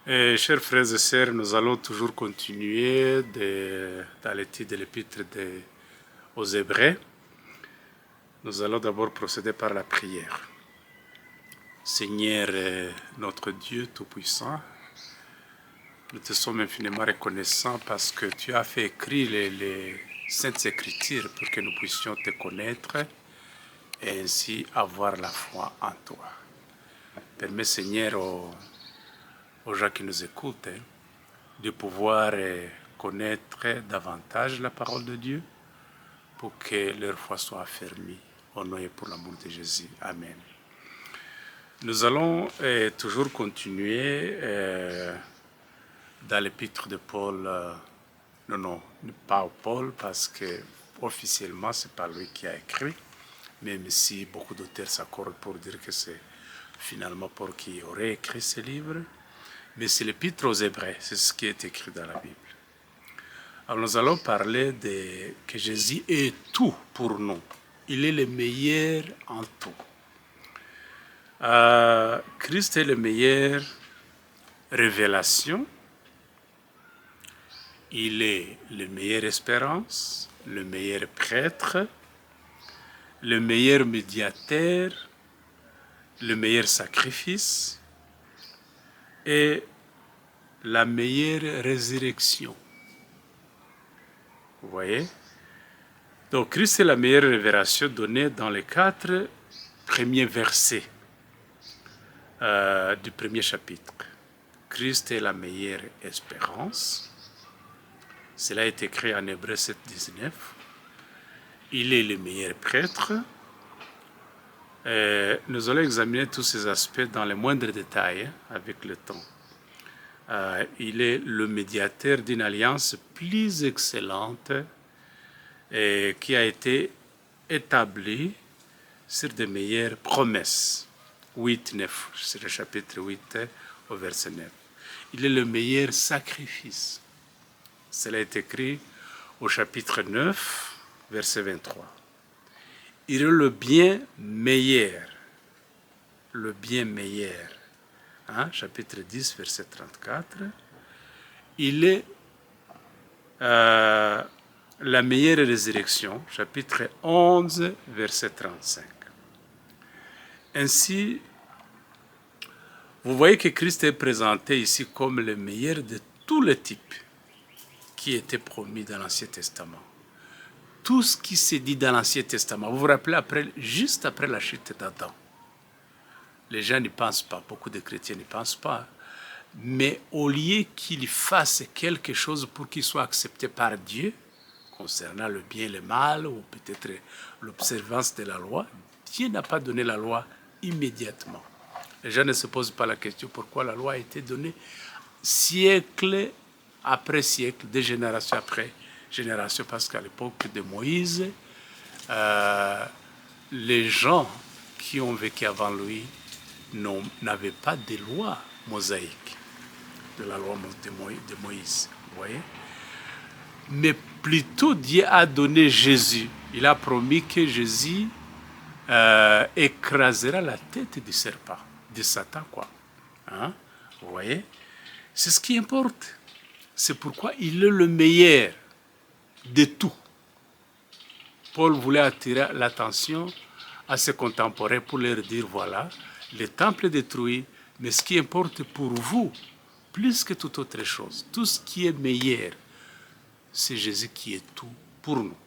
Chers frères et sœurs, nous allons toujours continuer dans l'étude de l'épître aux Hébreux. Nous allons d'abord procéder par la prière. Seigneur notre Dieu Tout-Puissant, nous te sommes infiniment reconnaissants parce que tu as fait écrire les Saintes Écritures pour que nous puissions te connaître et ainsi avoir la foi en toi. Permets, Seigneur, aux gens qui nous écoutent de pouvoir connaître davantage la parole de Dieu pour que leur foi soit affermie au nom et pour l'amour de Jésus. Amen. Nous allons toujours continuer dans l'épître de Paul. Non, pas Paul, parce que officiellement c'est pas lui qui a écrit, même si beaucoup d'auteurs s'accordent pour dire que c'est finalement Paul qui aurait écrit ce livre. Mais c'est l'épître aux Hébreux, c'est ce qui est écrit dans la Bible. Alors nous allons parler que Jésus est tout pour nous. Il est le meilleur en tout. Christ est la meilleure révélation. Il est la meilleure espérance, le meilleur prêtre, le meilleur médiateur, le meilleur sacrifice et la meilleure résurrection. Vous voyez? Donc Christ est la meilleure révélation donnée dans les 4 premiers versets du premier chapitre. Christ est la meilleure espérance. Cela est écrit en Hébreux 7, 19. Il est le meilleur prêtre. Nous allons examiner tous ces aspects dans les moindres détails avec le temps. Il est le médiateur d'une alliance plus excellente qui a été établie sur de meilleures promesses. 8, 9, c'est le chapitre 8 au verset 9. Il est le meilleur sacrifice. Cela est écrit au chapitre 9, verset 23. Il est le bien meilleur. Le bien meilleur. Chapitre 10, verset 34. Il est la meilleure résurrection. Chapitre 11, verset 35. Ainsi, vous voyez que Christ est présenté ici comme le meilleur de tous les types qui étaient promis dans l'Ancien Testament. Tout ce qui s'est dit dans l'Ancien Testament, vous vous rappelez, juste après la chute d'Adam, les gens n'y pensent pas, beaucoup de chrétiens n'y pensent pas, mais au lieu qu'il fasse quelque chose pour qu'il soit accepté par Dieu, concernant le bien et le mal, ou peut-être l'observance de la loi, Dieu n'a pas donné la loi immédiatement. Les gens ne se posent pas la question pourquoi la loi a été donnée siècle après siècle, de génération après génération, parce qu'à l'époque de Moïse, les gens qui ont vécu avant lui n'avaient pas de loi mosaïque, de la loi de Moïse, vous voyez. Mais plutôt Dieu a donné Jésus. Il a promis que Jésus écrasera la tête du serpent, de Satan, quoi. Vous voyez, c'est ce qui importe. C'est pourquoi il est le meilleur de tout. Paul voulait attirer l'attention à ses contemporains pour leur dire, voilà, le temple est détruit, mais ce qui importe pour vous, plus que toute autre chose, tout ce qui est meilleur, c'est Jésus qui est tout pour nous.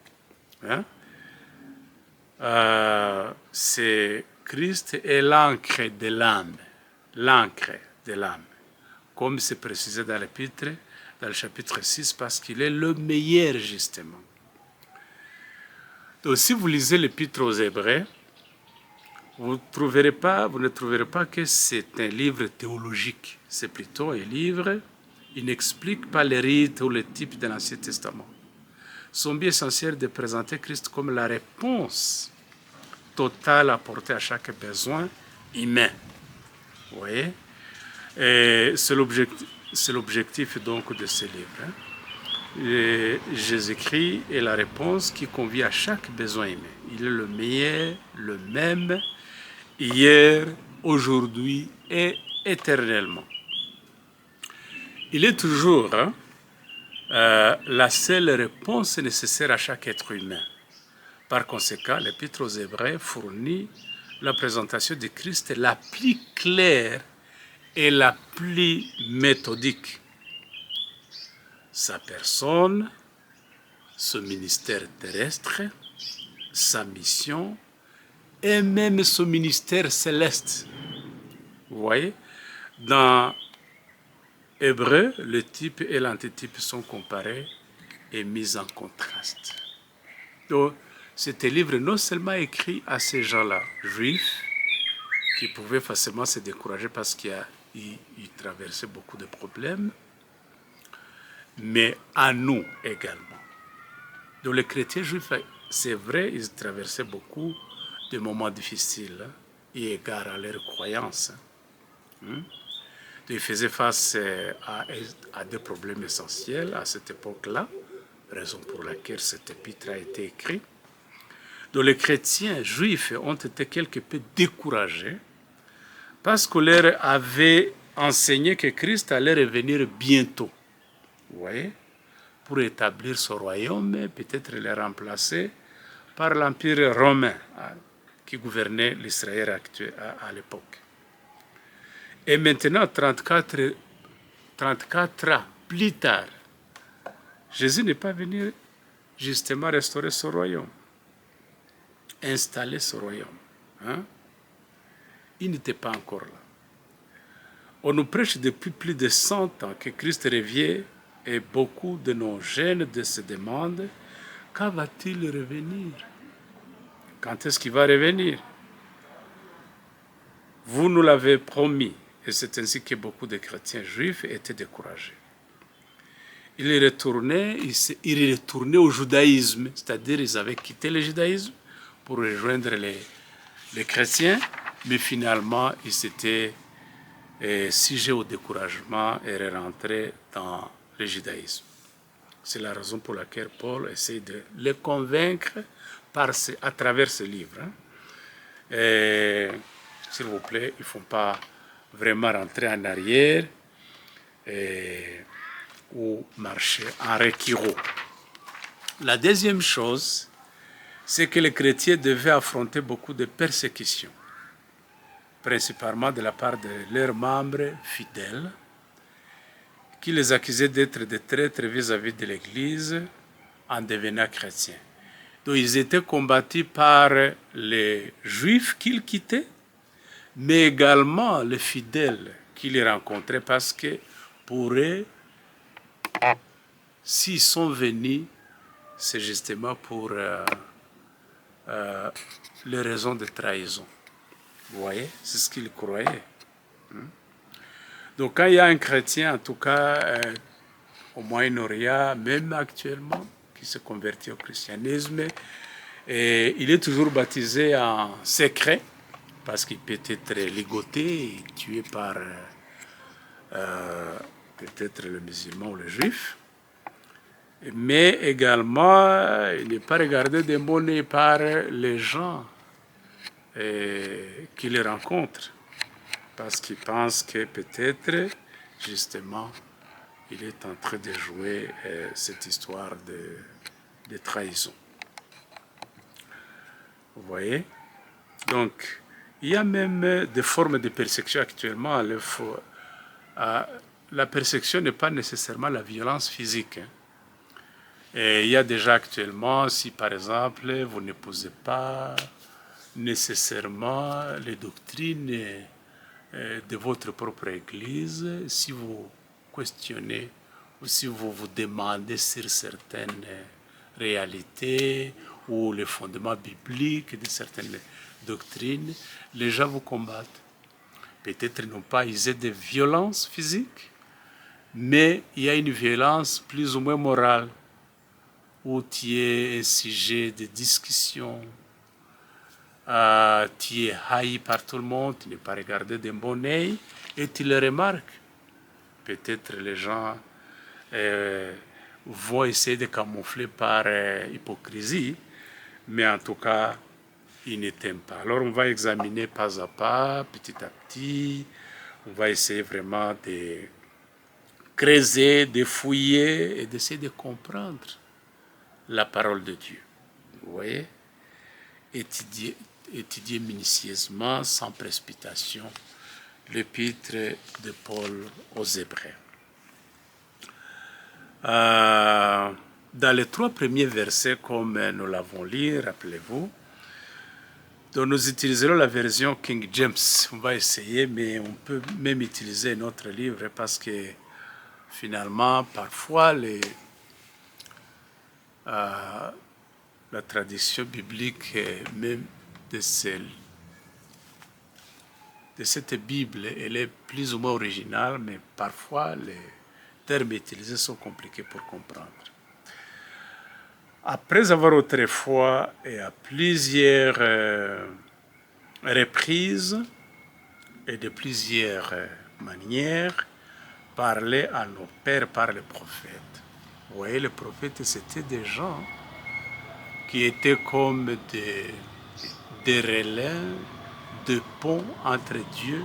C'est Christ est l'encre de l'âme. L'encre de l'âme. Comme c'est précisé dans l'épître, dans le chapitre 6, parce qu'il est le meilleur, justement. Donc, si vous lisez l'épître aux Hébreux, vous ne trouverez pas que c'est un livre théologique. C'est plutôt un livre, il n'explique pas les rites ou les types de l'Ancien Testament. Son but essentiel de présenter Christ comme la réponse totale apportée à chaque besoin humain. Vous voyez? Et c'est l'objectif donc de ce livre. Jésus-Christ est la réponse qui convient à chaque besoin humain. Il est le meilleur, le même, hier, aujourd'hui et éternellement. il est toujours la seule réponse nécessaire à chaque être humain. Par conséquent, l'Épître aux Hébreux fournit la présentation de Christ la plus claire et la plus méthodique. Sa personne, son ministère terrestre, sa mission et même son ministère céleste. Vous voyez, dans Hébreu, le type et l'antitype sont comparés et mis en contraste. Donc, c'était livre non seulement écrit à ces gens-là, juifs, qui pouvaient facilement se décourager parce qu'ils traversaient beaucoup de problèmes, mais à nous également. Donc les chrétiens juifs, c'est vrai, ils traversaient beaucoup de moments difficiles et égards à leurs croyances. Ils faisaient face à des problèmes essentiels à cette époque-là, raison pour laquelle cet épître a été écrit. Donc les chrétiens juifs ont été quelque peu découragés parce qu'on leur avait enseigné que Christ allait revenir bientôt. Vous voyez, pour établir son royaume, peut-être le remplacer par l'Empire romain qui gouvernait l'Israël actuel à l'époque. Et maintenant, 34 ans plus tard, Jésus n'est pas venu justement restaurer son royaume, installer son royaume. Il n'était pas encore là. On nous prêche depuis plus de 100 ans que Christ revient et beaucoup de nos jeunes se demandent quand va-t-il revenir? Quand est-ce qu'il va revenir? Vous nous l'avez promis, et c'est ainsi que beaucoup de chrétiens juifs étaient découragés. Ils retournaient au judaïsme, c'est-à-dire ils avaient quitté le judaïsme pour rejoindre les chrétiens, mais finalement ils s'étaient sujets au découragement et rentrés dans le judaïsme. C'est la raison pour laquelle Paul essaie de les convaincre à travers ce livre. S'il vous plaît, il ne faut pas vraiment rentrer en arrière ou marcher en reculons. La deuxième chose, c'est que les chrétiens devaient affronter beaucoup de persécutions, principalement de la part de leurs membres fidèles, qui les accusaient d'être des traîtres vis-à-vis de l'Église en devenant chrétiens. Donc ils étaient combattus par les Juifs qu'ils quittaient, mais également les fidèles qu'ils rencontraient, parce que pour eux, s'ils sont venus, c'est justement pour les raisons de trahison. Vous voyez, c'est ce qu'ils croyaient. Donc quand il y a un chrétien, en tout cas au Moyen-Orient, même actuellement, qui se convertit au christianisme, et il est toujours baptisé en secret, parce qu'il peut être ligoté et tué par peut-être le musulman ou le juif. Mais également, il n'est pas regardé d'un bon œil par les gens qui le rencontrent, parce qu'ils pensent que peut-être, justement, il est en train de jouer cette histoire de trahison. Vous voyez? Donc, il y a même des formes de persécution actuellement. La persécution n'est pas nécessairement la violence physique. Et il y a déjà actuellement, si par exemple, vous n'épousez pas nécessairement les doctrines de votre propre Église, si vous questionnez ou si vous vous demandez sur certaines réalités ou les fondements bibliques de certaines doctrines, les gens vous combattent. Peut-être ils n'ont pas usé de violence physique, mais il y a une violence plus ou moins morale, où tu es un sujet de discussion, tu es haï par tout le monde, tu n'es pas regardé d'un bon œil, et tu le remarques. Peut-être les gens vont essayer de camoufler par hypocrisie, mais en tout cas, ils ne t'aiment pas. Alors on va examiner pas à pas, petit à petit, on va essayer vraiment de creuser, de fouiller et d'essayer de comprendre la parole de Dieu. Vous voyez? Étudier minutieusement, sans précipitation, l'épître de Paul aux Hébreux. Dans les 3 premiers versets, comme nous l'avons lu, rappelez-vous, donc nous utiliserons la version King James. On va essayer, mais on peut même utiliser notre livre parce que finalement, parfois, la tradition biblique, même de cette Bible, elle est plus ou moins originale, mais parfois les termes utilisés sont compliqués pour comprendre. Après avoir autrefois et à plusieurs reprises et de plusieurs manières parlé à nos pères par les prophètes. Vous voyez, les prophètes, c'était des gens qui étaient comme des relais, de ponts entre Dieu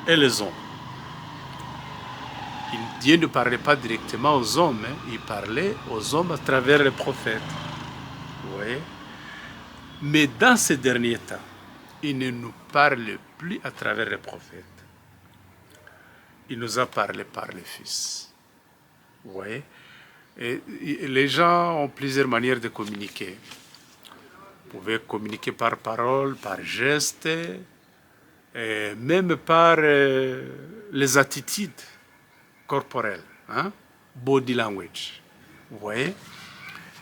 et les hommes. Dieu ne parlait pas directement aux hommes, hein. Il parlait aux hommes à travers les prophètes. Vous voyez? Mais dans ces derniers temps, il ne nous parle plus à travers les prophètes. Il nous a parlé par le Fils. Vous voyez? Et les gens ont plusieurs manières de communiquer. Vous pouvez communiquer par parole, par geste, et même par les attitudes corporelles, hein? Body language. Vous voyez?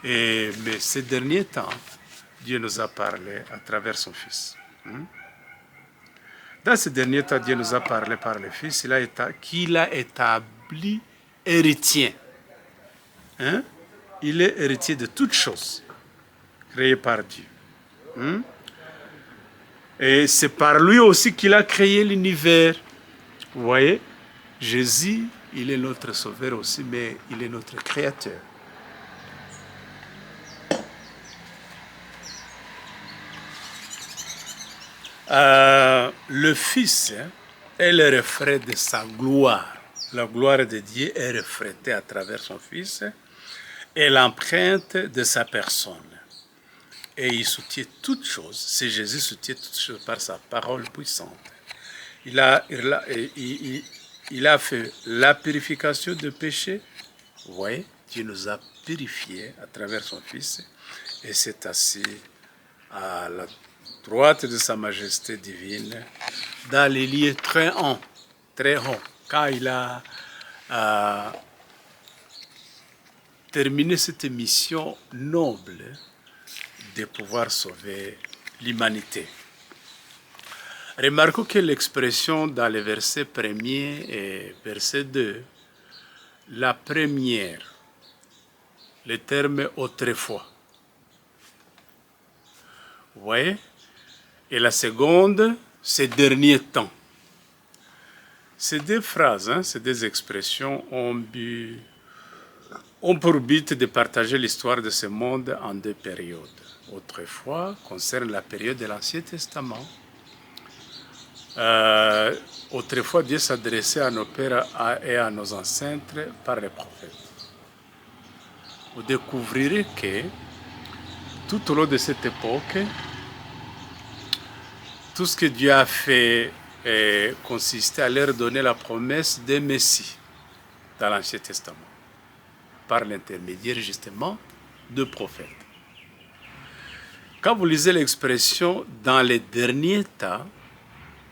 Mais ces derniers temps, Dieu nous a parlé à travers son Fils. Dans ces derniers temps, Dieu nous a parlé par le Fils, qu'il a établi héritier. Hein? Il est héritier de toutes choses créées par Dieu. Et c'est par lui aussi qu'il a créé l'univers. Vous voyez? Jésus, il est notre sauveur aussi, mais il est notre créateur. Le Fils est le reflet de sa gloire. La gloire de Dieu est reflétée à travers son Fils et l'empreinte de sa personne. Et il soutient toutes choses. C'est Jésus soutient toutes choses par sa parole puissante. Il a fait la purification de péché. Vous voyez, Dieu nous a purifiés à travers son Fils et s'est assis à la droite de sa majesté divine dans les lieux très hauts, quand il a terminé cette mission noble de pouvoir sauver l'humanité. Remarquons que l'expression dans les versets 1er et verset 2, la première, le terme autrefois. Vous voyez? Et la seconde, ces derniers temps. Ces deux phrases, ces deux expressions ont pour but de partager l'histoire de ce monde en 2 périodes. Autrefois, concerne la période de l'Ancien Testament. Autrefois, Dieu s'adressait à nos pères et à nos ancêtres par les prophètes. Vous découvrirez que tout au long de cette époque, tout ce que Dieu a fait consistait à leur donner la promesse d'un Messie dans l'Ancien Testament, par l'intermédiaire justement de prophètes. Quand vous lisez l'expression « dans les derniers temps »,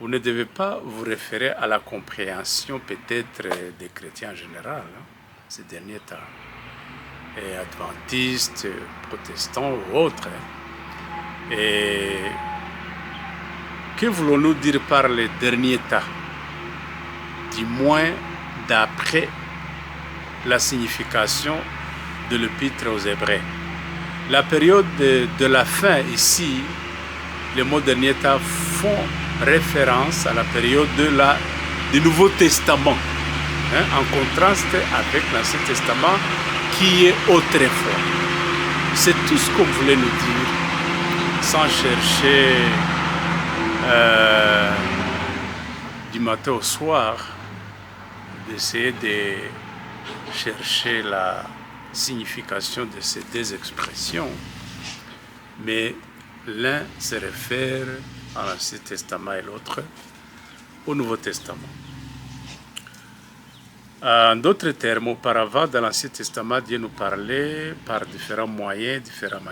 vous ne devez pas vous référer à la compréhension peut-être des chrétiens en général, ces derniers temps, et adventistes, protestants ou autres. Et que voulons-nous dire par les derniers temps? Du moins d'après la signification de l'épître aux Hébreux. La période de la fin ici, les mots derniers temps font référence à la période du Nouveau Testament, en contraste avec l'Ancien Testament qui est autrefois. C'est tout ce qu'on voulait nous dire, sans chercher du matin au soir, d'essayer chercher la signification de ces deux expressions, mais l'un se réfère à l'Ancien Testament et l'autre au Nouveau Testament. En d'autres termes, auparavant, dans l'Ancien Testament, Dieu nous parlait par différents moyens, différentes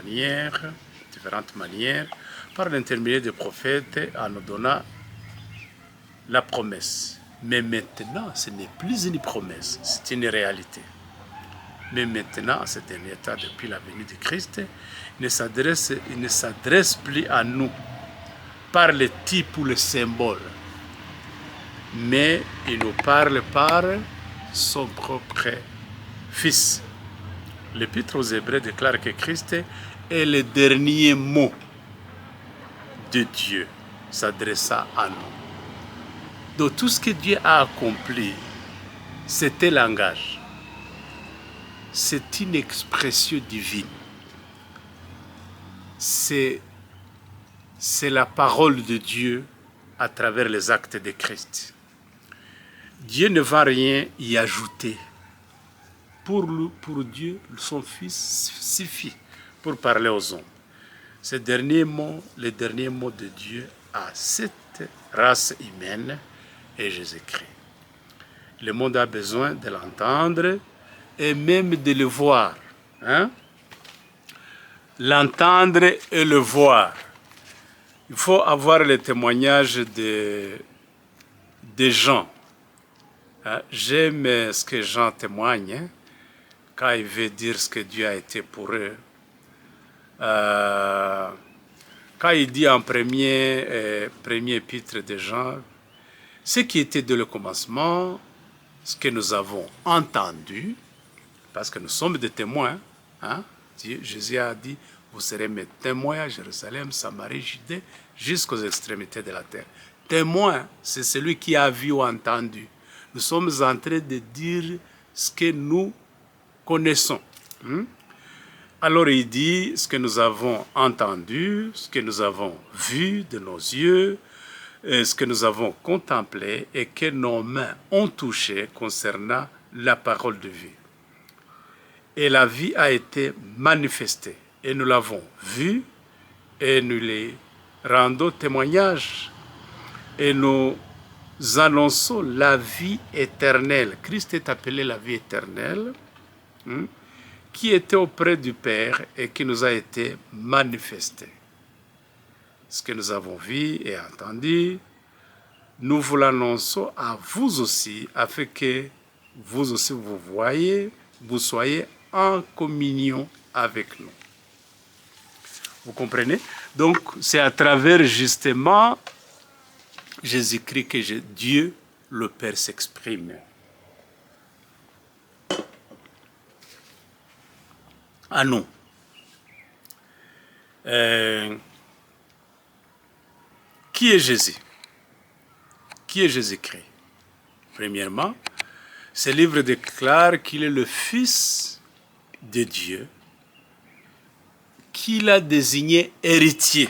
manières, par l'intermédiaire des prophètes, en nous donnant la promesse. Mais maintenant, ce n'est plus une promesse, c'est une réalité. Mais maintenant, à ce dernier temps, depuis la venue de Christ, il ne s'adresse plus à nous par le type ou le symbole, mais il nous parle par son propre Fils. L'Épître aux Hébreux déclare que Christ est le dernier mot de Dieu s'adressant à nous. Donc tout ce que Dieu a accompli, c'était langage. C'est une expression divine. C'est la parole de Dieu à travers les actes de Christ. Dieu ne va rien y ajouter. Pour Dieu, son Fils suffit pour parler aux hommes. Le dernier mot de Dieu à cette race humaine est Jésus-Christ. Le monde a besoin de l'entendre et même de le voir. L'entendre et le voir. Il faut avoir le témoignage des gens. J'aime ce que Jean témoigne quand il veut dire ce que Dieu a été pour eux. Quand il dit en premier épître de Jean, ce qui était dès le commencement, ce que nous avons entendu, parce que nous sommes des témoins. Jésus a dit, vous serez mes témoins à Jérusalem, Samarie, Judée, jusqu'aux extrémités de la terre. Témoin, c'est celui qui a vu ou entendu. Nous sommes en train de dire ce que nous connaissons. Alors il dit ce que nous avons entendu, ce que nous avons vu de nos yeux, ce que nous avons contemplé et que nos mains ont touché concernant la parole de vie. Et la vie a été manifestée et nous l'avons vue et nous les rendons témoignage et nous annonçons la vie éternelle. Christ est appelé la vie éternelle, qui était auprès du Père et qui nous a été manifesté. Ce que nous avons vu et entendu, nous vous l'annonçons à vous aussi, afin que vous aussi vous soyez en communion avec nous. Vous comprenez? Donc, c'est à travers justement Jésus-Christ que Dieu, le Père, s'exprime. À nous. Qui est Jésus? Qui est Jésus-Christ? Premièrement, ce livre déclare qu'il est le Fils de Dieu, qu'il a désigné héritier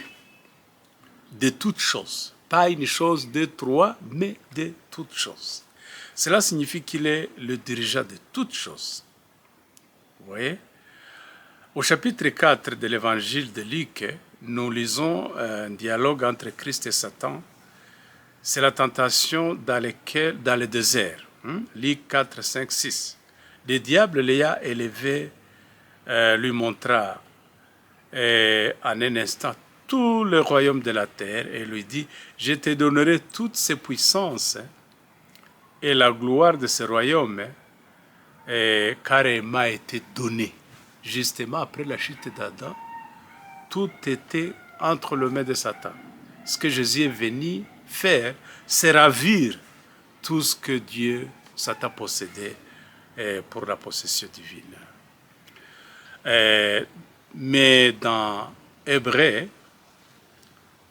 de toutes choses. Pas une chose de trois, mais de toutes choses. Cela signifie qu'il est le dirigeant de toutes choses. Vous voyez? Au chapitre 4 de l'évangile de Luc, nous lisons un dialogue entre Christ et Satan. C'est la tentation dans le désert. Luc 4, 5, 6. Le diable l'ayant élevé, lui montra en un instant tout le royaume de la terre et lui dit, je te donnerai toutes ces puissances et la gloire de ce royaume, car il m'a été donné. Justement, après la chute d'Adam, tout était entre les mains de Satan. Ce que Jésus est venu faire, c'est ravir tout ce que Satan possédait pour la possession divine. Mais dans Hébreu,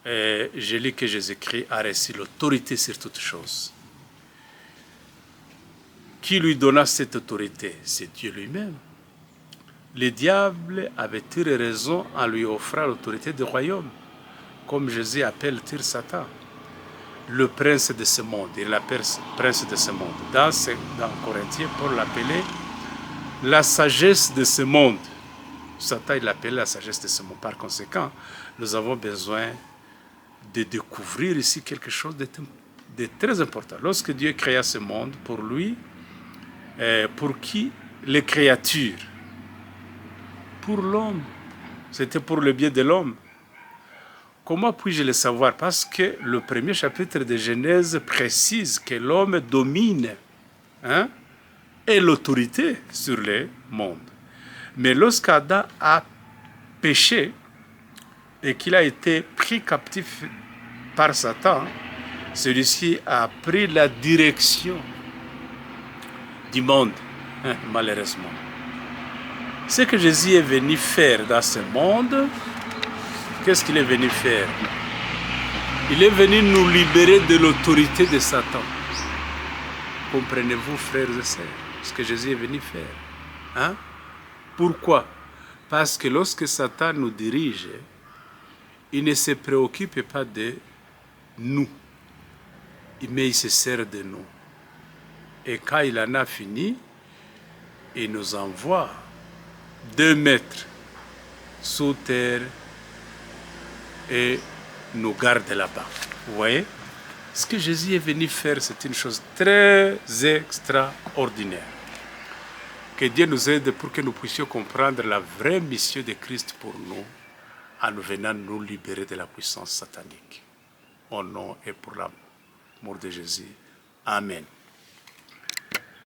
je lis que Jésus-Christ a reçu l'autorité sur toutes choses. Qui lui donna cette autorité? C'est Dieu lui-même. Le diable avait-il raison en lui offrant l'autorité du royaume, comme Jésus appelle-t-il Satan, le prince de ce monde, il l'appelle prince de ce monde. Dans Corinthiens, Paul l'appelait la sagesse de ce monde. Satan, il appelle la sagesse de ce monde. Par conséquent, nous avons besoin de découvrir ici quelque chose de très important. Lorsque Dieu créa ce monde, pour lui, pour qui? Les créatures. Pour l'homme. C'était pour le bien de l'homme. Comment puis-je le savoir? Parce que le premier chapitre de Genèse précise que l'homme domine et l'autorité sur le monde. Mais lorsqu'Adam a péché et qu'il a été pris captif par Satan, celui-ci a pris la direction du monde, malheureusement. Ce que Jésus est venu faire dans ce monde, qu'est-ce qu'il est venu faire? Il est venu nous libérer de l'autorité de Satan. Comprenez-vous, frères et sœurs, ce que Jésus est venu faire? Pourquoi? Parce que lorsque Satan nous dirige, il ne se préoccupe pas de nous, mais il se sert de nous. Et quand il en a fini, il nous envoie 2 mètres sous terre et nous garde là-bas. Vous voyez? Ce que Jésus est venu faire, c'est une chose très extraordinaire. Que Dieu nous aide pour que nous puissions comprendre la vraie mission de Christ pour nous, en venant nous libérer de la puissance satanique. Au nom et pour l'amour de Jésus. Amen.